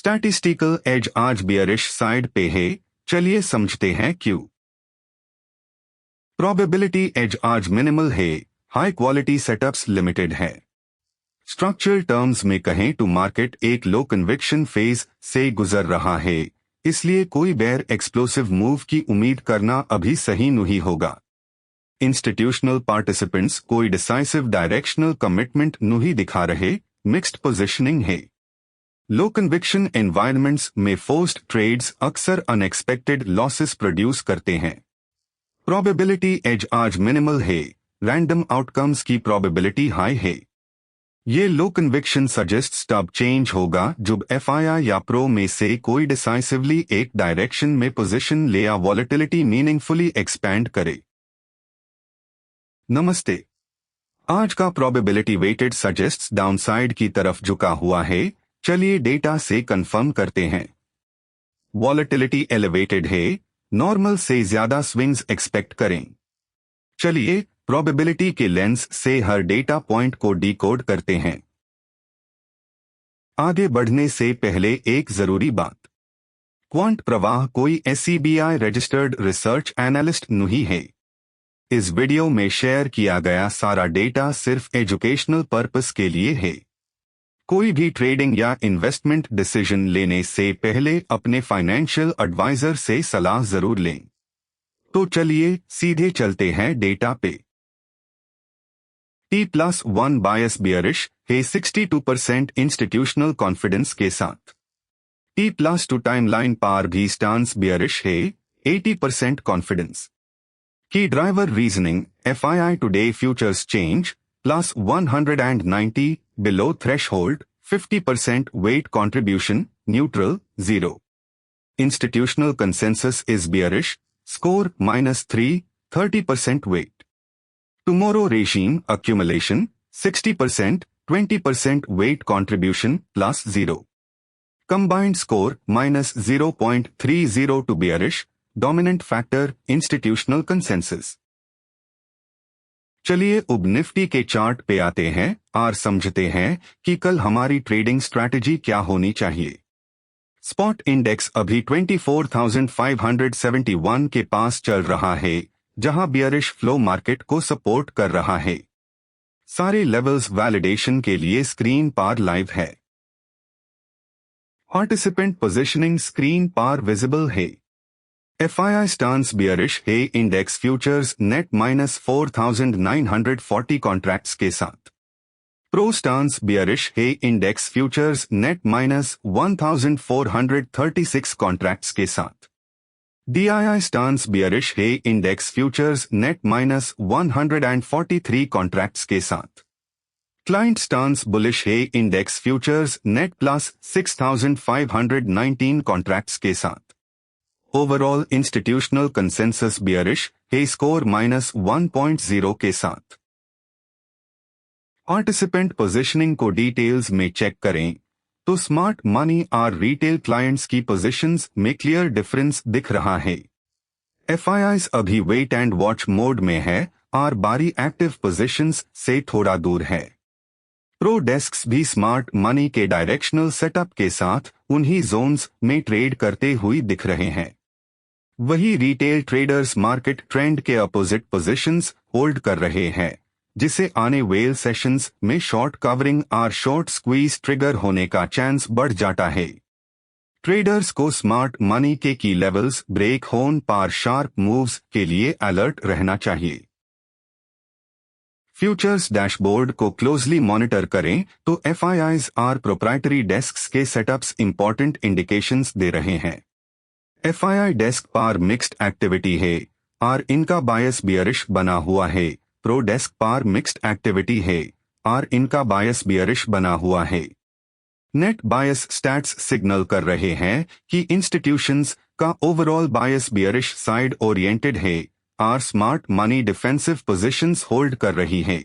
Statistical as आज bearish side पे है, चलिए समझते हैं क्यों। प्रोबेबिलिटी एज आज मिनिमल है, हाई क्वालिटी सेटअप्स लिमिटेड है। स्ट्रक्चरल टर्म्स में कहें तो मार्केट एक लो कन्विक्शन फेज से गुजर रहा है, इसलिए कोई बेयर एक्सप्लोसिव मूव की उम्मीद करना अभी सही नहीं होगा। इंस्टीट्यूशनल पार्टिसिपेंट्स कोई डिसाइसिव डायरेक्शनल कमिटमेंट नहीं दिखा रहे, मिक्स्ड पोजिशनिंग है। लो कन्विक्शन एनवायरनमेंट्स में फोर्स्ड ट्रेड्स अक्सर अनएक्सपेक्टेड लॉसेस प्रोड्यूस करते हैं। प्रोबेबिलिटी एज आज मिनिमल है, रैंडम आउटकम्स की प्रोबेबिलिटी हाई है। ये लो कन्विक्शन सजेस्ट तब चेंज होगा जब एफआईआई या प्रो में से कोई डिसाइसिवली एक डायरेक्शन में पोजीशन ले या वॉलेटिलिटी मीनिंगफुली एक्सपैंड करे। नमस्ते। आज का प्रोबेबिलिटी वेटेड सजेस्ट्स डाउनसाइड की तरफ झुका हुआ है, चलिए डेटा से कंफर्म करते हैं। वॉलेटिलिटी एलिवेटेड है, नॉर्मल से ज्यादा स्विंग्स एक्सपेक्ट करें। चलिए प्रोबेबिलिटी के लेंस से हर डेटा पॉइंट को डिकोड करते हैं। आगे बढ़ने से पहले एक जरूरी बात, क्वांट प्रवाह कोई SEBI रजिस्टर्ड रिसर्च एनालिस्ट नहीं है। इस वीडियो में शेयर किया गया सारा डेटा सिर्फ एजुकेशनल पर्पस के लिए है। कोई भी ट्रेडिंग या इन्वेस्टमेंट डिसीजन लेने से पहले अपने फाइनेंशियल एडवाइजर से सलाह जरूर लें। तो चलिए सीधे चलते हैं डेटा पे। T+1 बायस बियरिश है 62% इंस्टीट्यूशनल कॉन्फिडेंस के साथ। T+2 टाइमलाइन पार भी स्टांस बियरिश है 80% कॉन्फिडेंस। की driver reasoning FII today futures change +190 below threshold 50% weight contribution neutral 0. Institutional consensus is bearish, score -3 30% weight. Tomorrow regime accumulation 60% 20% weight contribution +0. Combined score -0.30 to bearish, dominant factor institutional consensus. चलिए अब Nifty के chart पे आते हैं और समझते हैं कि कल हमारी ट्रेडिंग स्ट्रैटेजी क्या होनी चाहिए। स्पॉट इंडेक्स अभी 24,571 के पास चल रहा है, जहां बियरिश फ्लो मार्केट को सपोर्ट कर रहा है। सारे लेवल्स वैलिडेशन के लिए स्क्रीन पर लाइव है। पार्टिसिपेंट पोजिशनिंग स्क्रीन पर विजिबल है। FII स्टांस बियरिश है इंडेक्स फ्यूचर्स नेट -4,940 कॉन्ट्रैक्ट्स के साथ। प्रो स्टांस बियरिश है इंडेक्स फ्यूचर्स नेट -1,436 कॉन्ट्रैक्ट्स के साथ। DII स्टांस बियरिश है इंडेक्स फ्यूचर्स नेट -143 कॉन्ट्रैक्ट्स के साथ। क्लाइंट स्टांस बुलिश है इंडेक्स फ्यूचर्स नेट +6,519 कॉन्ट्रैक्ट्स के साथ। ओवरऑल इंस्टीट्यूशनल कंसेंसस बियरिश है स्कोर -1.0 के साथ। पार्टिसिपेंट पोजीशनिंग को डिटेल्स में चेक करें तो स्मार्ट मनी और रिटेल क्लाइंट्स की पोजीशंस में क्लियर डिफरेंस दिख रहा है। FIIs अभी वेट एंड वॉच मोड में है और बारी एक्टिव पोजीशंस से थोड़ा दूर है। प्रो डेस्क्स भी स्मार्ट मनी के डायरेक्शनल सेटअप के साथ उन्हीं जोन्स में ट्रेड करते हुए दिख रहे हैं। वही रिटेल ट्रेडर्स मार्केट ट्रेंड के अपोजिट पोजीशंस होल्ड कर रहे हैं, जिसे आने वेल सेशंस में शॉर्ट कवरिंग और शॉर्ट स्क्वीज ट्रिगर होने का चांस बढ़ जाता है। ट्रेडर्स को स्मार्ट मनी के की लेवल्स ब्रेक होने पर शार्प मूव्स के लिए अलर्ट रहना चाहिए। फ्यूचर्स डैशबोर्ड को क्लोजली मॉनिटर करें तो FIIs और प्रोप्राइटरी डेस्क्स के सेटअप्स इंपॉर्टेंट इंडिकेशंस दे रहे हैं। FII डेस्क पर मिक्स्ड एक्टिविटी है और इनका बायस बियरिश बना हुआ है। प्रो डेस्क पर मिक्स्ड एक्टिविटी है और इनका बायस बियरिश बना हुआ है। नेट बायस स्टैट्स सिग्नल कर रहे हैं कि इंस्टीट्यूशंस का ओवरऑल बायस बियरिश साइड ओरिएंटेड है और smart money defensive positions hold कर रही है।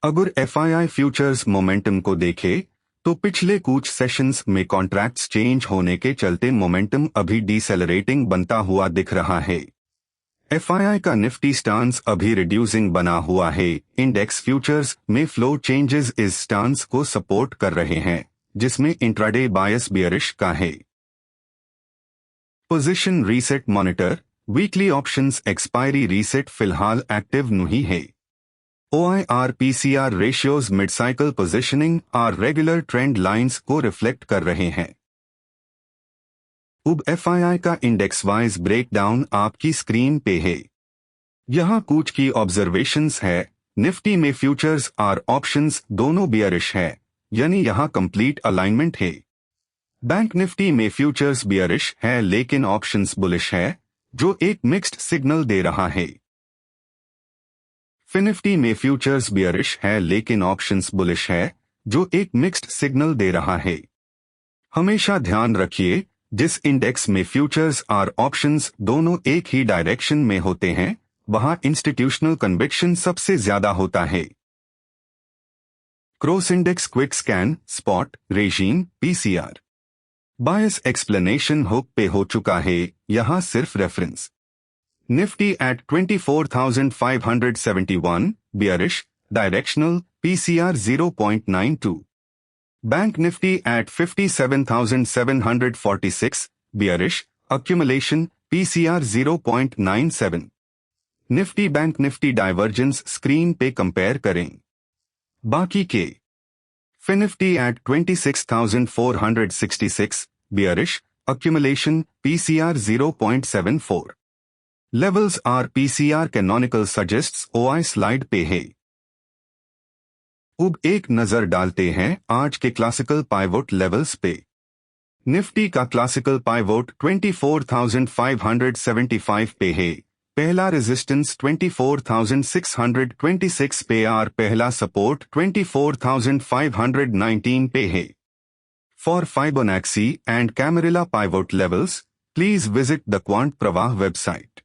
अगर FII फ्यूचर्स मोमेंटम को देखे तो पिछले कुछ सेशंस में कॉन्ट्रैक्ट्स चेंज होने के चलते मोमेंटम अभी डिसेलरेटिंग बनता हुआ दिख रहा है। FII का निफ्टी स्टांस अभी रिड्यूसिंग बना हुआ है। इंडेक्स फ्यूचर्स में फ्लो चेंजेस इस स्टांस को सपोर्ट कर रहे हैं जिसमें इंट्राडे बायस बियरिश का है। Position reset monitor weekly options expiry reset फिलहाल एक्टिव नहीं है। OIR PCR ratios mid cycle positioning और रेगुलर ट्रेंड लाइंस को रिफ्लेक्ट कर रहे हैं। अब FII का इंडेक्स वाइज ब्रेकडाउन आपकी स्क्रीन पे है। यहाँ कुछ की ऑब्जर्वेशंस है। निफ्टी में फ्यूचर्स और ऑप्शंस दोनों बियरिश है, यानी यहाँ कंप्लीट अलाइनमेंट है। बैंक निफ्टी में फ्यूचर्स बियरिश है लेकिन ऑप्शंस बुलिश है, जो एक मिक्स्ड सिग्नल दे रहा है। फिनिफ्टी में फ्यूचर्स बियरिश है लेकिन ऑप्शंस बुलिश है, जो एक मिक्स्ड सिग्नल दे रहा है। हमेशा ध्यान रखिए, जिस इंडेक्स में फ्यूचर्स और ऑप्शंस दोनों एक ही डायरेक्शन में होते हैं, वहां इंस्टीट्यूशनल कन्विक्शन सबसे ज्यादा होता है। Cross index quick scan spot regime PCR bias explanation hook पे हो चुका है, यहां सिर्फ reference. Nifty at 24,571 bearish directional PCR 0.92। Bank nifty at 57,746 bearish accumulation PCR 0.97। Nifty bank nifty divergence screen पे कंपेयर करें। बाकी के finnifty at 26,466 bearish accumulation PCR 0.74। Levels are PCR canonical suggests OI slide पे है। अब एक नजर डालते हैं आज के क्लासिकल पाइवोट लेवल्स पे। निफ्टी का क्लासिकल पाइवोट 24,575 पे है। पहला रेजिस्टेंस 24,626 पे और पहला सपोर्ट 24,519 पे है। For Fibonacci and Camarilla pivot levels, please visit the Quant Pravah website.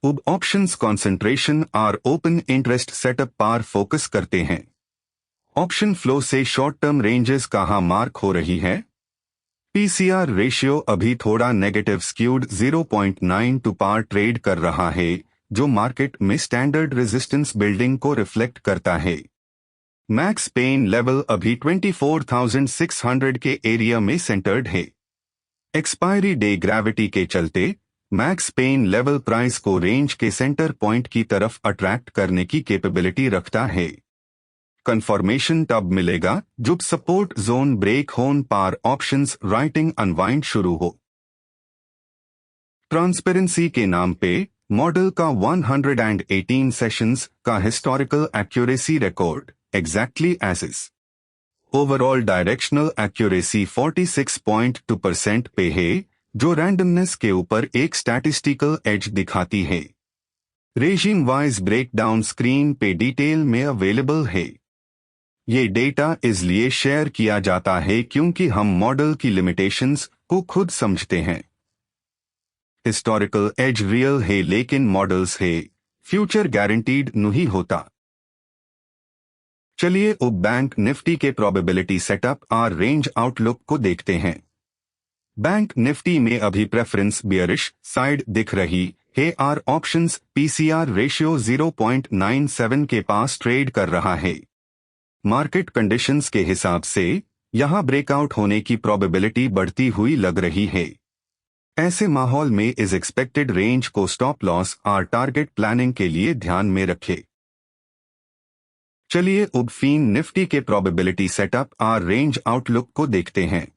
अब ऑप्शंस कंसंट्रेशन और ओपन इंटरेस्ट सेटअप पर फोकस करते हैं। ऑप्शन फ्लो से शॉर्ट टर्म रेंजेस कहां मार्क हो रही है। PCR रेशियो अभी थोड़ा नेगेटिव स्क्यूड 0.92 पर ट्रेड कर रहा है, जो मार्केट में स्टैंडर्ड रेजिस्टेंस बिल्डिंग को रिफ्लेक्ट करता है। मैक्स पेन लेवल अभी 24,600 के एरिया में सेंटर्ड है। एक्सपायरी डे ग्रेविटी के चलते मैक्स पेन लेवल प्राइस को रेंज के सेंटर पॉइंट की तरफ अट्रैक्ट करने की कैपेबिलिटी रखता है। कंफर्मेशन तब मिलेगा जब सपोर्ट जोन ब्रेक होन पर ऑप्शंस राइटिंग अनवाइंड शुरू हो। ट्रांसपेरेंसी के नाम पे मॉडल का 118 सेशंस का historical accuracy record exactly as is. Overall directional accuracy 46.2% पे है, जो रैंडमनेस के ऊपर एक स्टैटिस्टिकल एज दिखाती है। रेजिम वाइज ब्रेकडाउन स्क्रीन पे डिटेल में अवेलेबल है। ये डेटा इसलिए शेयर किया जाता है क्योंकि हम मॉडल की लिमिटेशंस को खुद समझते हैं। हिस्टोरिकल एज रियल है लेकिन मॉडल्स है, फ्यूचर गारंटीड नहीं होता। चलिए अब बैंक निफ्टी के प्रोबेबिलिटी सेटअप और रेंज आउटलुक को देखते हैं। बैंक निफ्टी में अभी प्रेफरेंस बियरिश साइड दिख रही है और ऑप्शंस PCR रेशियो 0.97 के पास ट्रेड कर रहा है। मार्केट कंडीशंस के हिसाब से यहां ब्रेकआउट होने की प्रोबेबिलिटी बढ़ती हुई लग रही है। ऐसे माहौल में इज एक्सपेक्टेड रेंज को स्टॉप लॉस और टारगेट प्लानिंग के लिए ध्यान में रखें। चलिए अब फीन निफ्टी के प्रोबेबिलिटी सेटअप और रेंज आउटलुक को देखते हैं।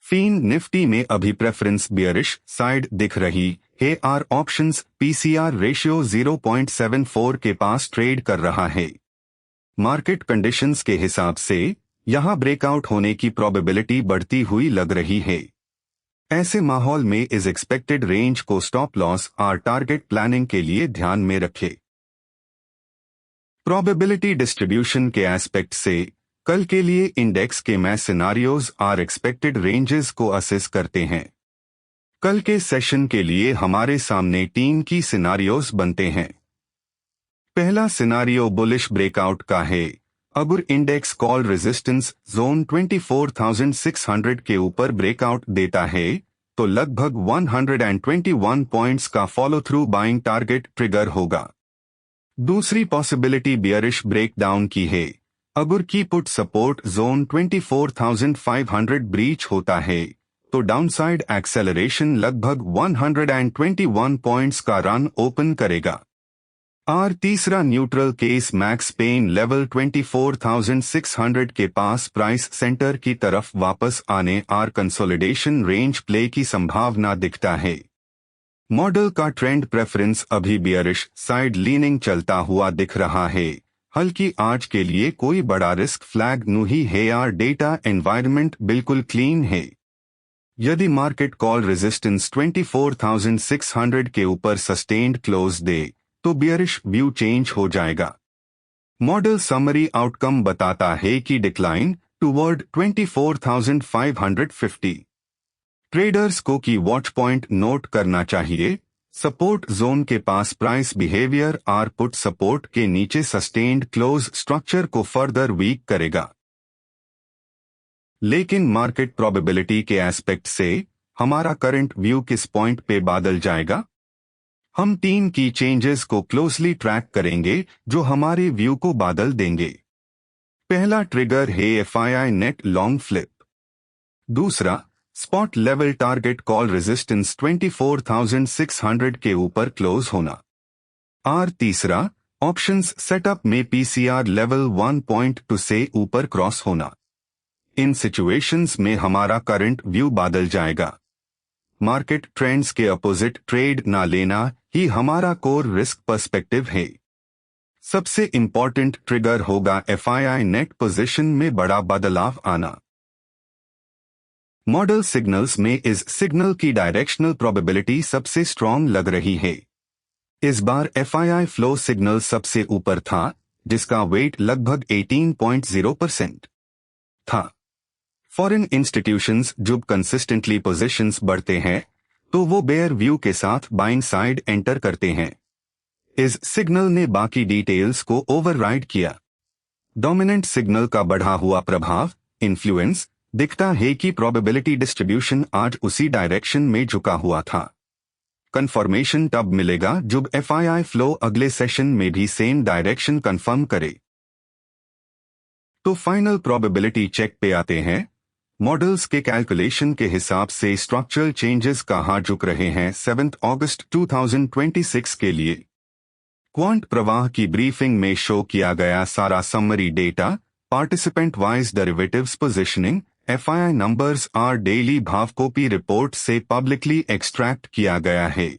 फीन निफ्टी में अभी प्रेफरेंस बियरिश साइड दिख रही है और ऑप्शंस PCR रेशियो 0.74 के पास ट्रेड कर रहा है। मार्केट कंडीशंस के हिसाब से यहां ब्रेकआउट होने की प्रोबेबिलिटी बढ़ती हुई लग रही है। ऐसे माहौल में इज एक्सपेक्टेड रेंज को स्टॉप लॉस और टारगेट प्लानिंग के लिए ध्यान में रखें। प्रोबेबिलिटी डिस्ट्रीब्यूशन के एस्पेक्ट से कल के लिए इंडेक्स के मैं सिनारियोज और एक्सपेक्टेड रेंजेस को असेस करते हैं। कल के सेशन के लिए हमारे सामने 3 की सिनारियोज बनते हैं। पहला सिनारियो बुलिश ब्रेकआउट का है। अगर इंडेक्स कॉल रेजिस्टेंस जोन 24,600 के ऊपर ब्रेकआउट देता है तो लगभग 121 पॉइंट्स का follow through buying target trigger होगा। दूसरी पॉसिबिलिटी बियरिश ब्रेकडाउन की है। अगर की पुट सपोर्ट जोन 24,500 ब्रीच होता है तो डाउनसाइड एक्सेलरेशन लगभग 121 पॉइंट्स का रन ओपन करेगा। और तीसरा neutral case max pain level 24,600 के पास प्राइस सेंटर की तरफ वापस आने और कंसोलिडेशन रेंज प्ले की संभावना दिखता है। मॉडल का ट्रेंड प्रेफरेंस अभी बियरिश साइड लीनिंग चलता हुआ दिख रहा है। हल्की आज के लिए कोई बड़ा रिस्क फ्लैग नहीं है और डेटा एनवायरनमेंट बिल्कुल क्लीन है। यदि मार्केट कॉल रेजिस्टेंस 24,600 के ऊपर सस्टेन्ड क्लोज दे तो बियरिश व्यू चेंज हो जाएगा। मॉडल समरी आउटकम बताता है कि डिक्लाइन टुवर्ड 24,550। ट्रेडर्स को की वॉच पॉइंट नोट करना चाहिए। सपोर्ट जोन के पास प्राइस बिहेवियर और पुट सपोर्ट के नीचे सस्टेन्ड क्लोज स्ट्रक्चर को फर्दर वीक करेगा। लेकिन मार्केट प्रोबेबिलिटी के एस्पेक्ट से हमारा करंट व्यू किस पॉइंट पे बदल जाएगा? हम 3 की चेंजेस को क्लोजली ट्रैक करेंगे जो हमारे व्यू को बदल देंगे। पहला ट्रिगर है एफआईआई नेट लॉन्ग फ्लिप। दूसरा, spot level target call resistance 24,600 के ऊपर क्लोज होना। और तीसरा, ऑप्शंस सेटअप में पीसीआर लेवल 1.2 से ऊपर क्रॉस होना। इन सिचुएशंस में हमारा करंट व्यू बदल जाएगा। मार्केट ट्रेंड्स के अपोजिट ट्रेड ना लेना ही हमारा कोर रिस्क पर्सपेक्टिव है। सबसे इंपॉर्टेंट ट्रिगर होगा एफआईआई नेट पोजीशन में बड़ा बदलाव आना। मॉडल सिग्नल्स में इस सिग्नल की डायरेक्शनल प्रोबेबिलिटी सबसे स्ट्रॉन्ग लग रही है। इस बार एफआईआई फ्लो सिग्नल सबसे ऊपर था, जिसका वेट लगभग 18.0% था। फॉरेन इंस्टीट्यूशंस जब कंसिस्टेंटली पोजीशंस बढ़ते हैं तो वो बेयर व्यू के साथ बाइंग साइड एंटर करते हैं। इस सिग्नल ने बाकी डिटेल्स को ओवरराइड किया। डोमिनेंट सिग्नल का बढ़ा हुआ प्रभाव इन्फ्लुएंस दिखता है कि प्रोबेबिलिटी डिस्ट्रीब्यूशन आज उसी डायरेक्शन में झुका हुआ था। कंफर्मेशन तब मिलेगा जब एफआईआई फ्लो अगले सेशन में भी सेम डायरेक्शन कंफर्म करे। तो फाइनल प्रोबेबिलिटी चेक पे आते हैं। मॉडल्स के कैलकुलेशन के हिसाब से स्ट्रक्चरल चेंजेस कहाँ झुक रहे हैं 7 अगस्त 2026 के लिए। क्वांट प्रवाह की ब्रीफिंग में शो किया गया सारा summary data, participant wise derivatives positioning, FII numbers और डेली भावकोपी रिपोर्ट से पब्लिकली एक्सट्रैक्ट किया गया है।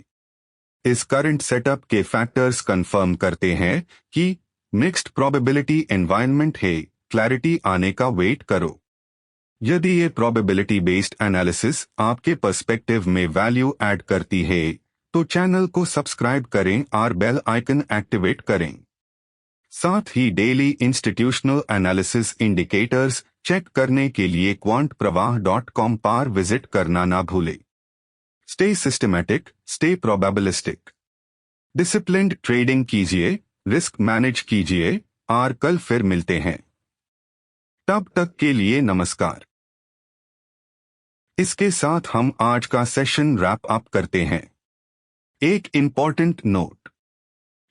इस करंट सेटअप के फैक्टर्स कंफर्म करते हैं कि मिक्स्ड प्रोबेबिलिटी एनवायरनमेंट है। क्लैरिटी आने का वेट करो। यदि ये प्रोबेबिलिटी बेस्ड एनालिसिस आपके पर्सपेक्टिव में वैल्यू ऐड करती है तो चैनल को सब्सक्राइब करें और बेल आइकन एक्टिवेट करें। साथ ही daily institutional analysis indicators check करने के लिए quantpravah.com पर विजिट करना ना भूलें। Stay systematic, stay probabilistic, disciplined trading कीजिए, रिस्क मैनेज कीजिए और कल फिर मिलते हैं। तब तक के लिए नमस्कार। इसके साथ हम आज का सेशन रैप अप करते हैं। एक इंपॉर्टेंट नोट,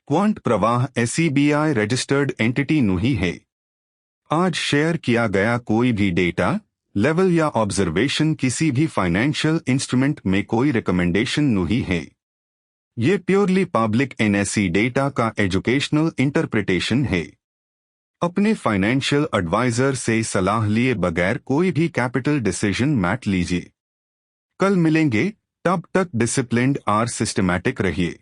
क्वांट प्रवाह एसईबीआई रजिस्टर्ड एंटिटी नहीं है। आज शेयर किया गया कोई भी डेटा, लेवल या ऑब्जर्वेशन किसी भी फाइनेंशियल इंस्ट्रूमेंट में कोई रिकमेंडेशन नहीं है। ये प्योरली पब्लिक एनएसई डेटा का एजुकेशनल इंटरप्रिटेशन है। अपने फाइनेंशियल एडवाइजर से सलाह लिए बगैर कोई भी कैपिटल डिसीजन मत लीजिए। कल मिलेंगे, तब तक डिसिप्लिन्ड और सिस्टमैटिक रहिए।